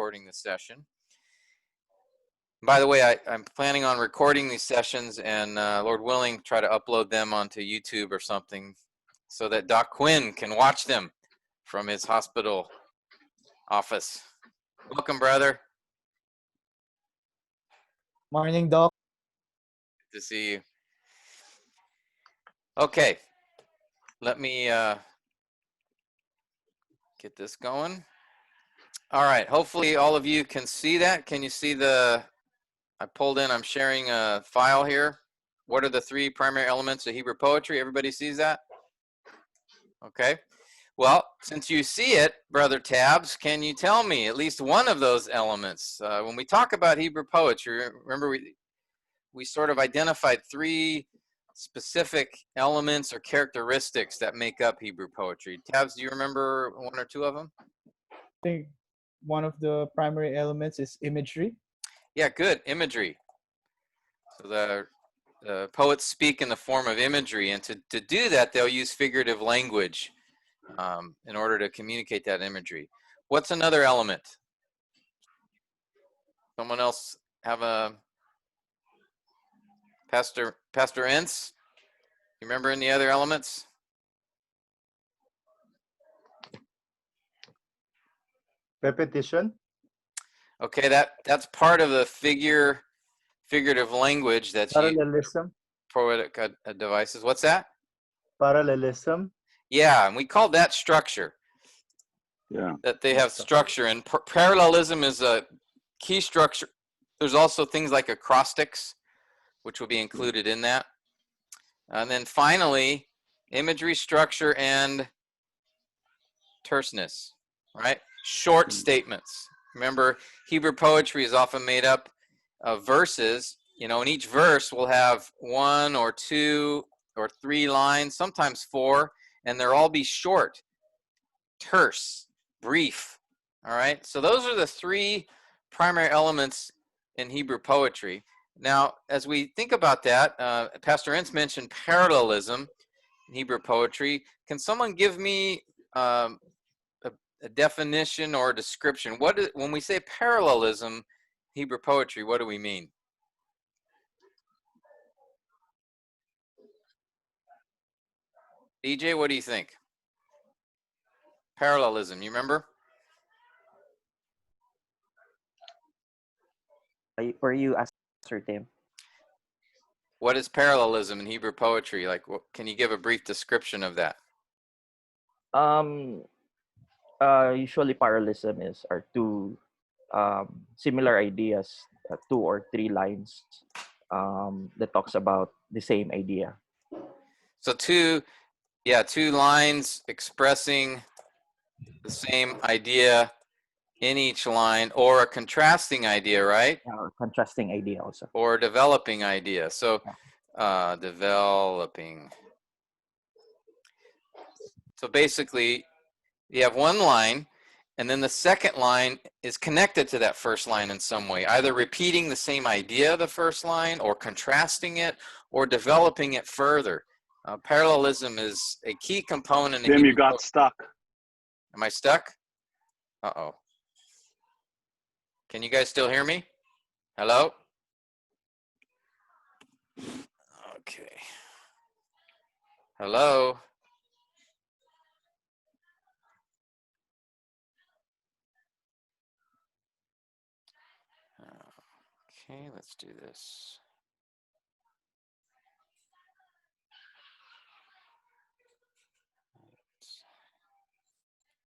recording the session. By the way, I'm planning on recording these sessions and Lord willing, try to upload them onto YouTube or something so that Doc Quinn can watch them from his hospital office. Welcome, brother. Morning, Doc. Good to see you. Okay, let me get this going. All right, hopefully all of you can see that. Can you see I'm sharing a file here. What are the three primary elements of Hebrew poetry? Everybody sees that? Okay. Well, since you see it, Brother Tabs, can you tell me at least one of those elements? When we talk about Hebrew poetry, remember we sort of identified three specific elements or characteristics that make up Hebrew poetry. Tabs, do you remember one or two of them? I think one of the primary elements is imagery. Yeah, good, imagery. So the poets speak in the form of imagery, and to do that, they'll use figurative language in order to communicate that imagery. What's another element? Someone else have a Pastor Ince? You remember any other elements? Repetition. Okay, that's part of the figurative language that's Parallelism. Poetic devices. What's that? Parallelism. Yeah, and we call that structure. Yeah. That they have structure, and parallelism is a key structure. There's also things like acrostics, which will be included in that. And then finally, imagery, structure, and terseness, right? Short statements. Remember, Hebrew poetry is often made up of verses. You know, in each verse we'll have one or two or three lines, sometimes four, and they'll all be short, terse, brief. All right, so those are the three primary elements in Hebrew poetry. Now, as we think about that, Pastor Ince mentioned parallelism in Hebrew poetry. Can someone give me a definition or a description? When we say parallelism, Hebrew poetry, what do we mean? DJ, what do you think? Parallelism, you remember? Were you ascertain? What is parallelism in Hebrew poetry? Like, can you give a brief description of that? Usually parallelism are two similar ideas, two or three lines that talks about the same idea. So two lines expressing the same idea in each line, or a contrasting idea, right? Contrasting idea also. Or a developing idea. So developing. So basically, you have one line, and then the second line is connected to that first line in some way, either repeating the same idea of the first line, or contrasting it, or developing it further. Parallelism is a key component. Tim, you got stuck. Am I stuck? Uh-oh. Can you guys still hear me? Hello? Okay. Hello? Okay, let's do this.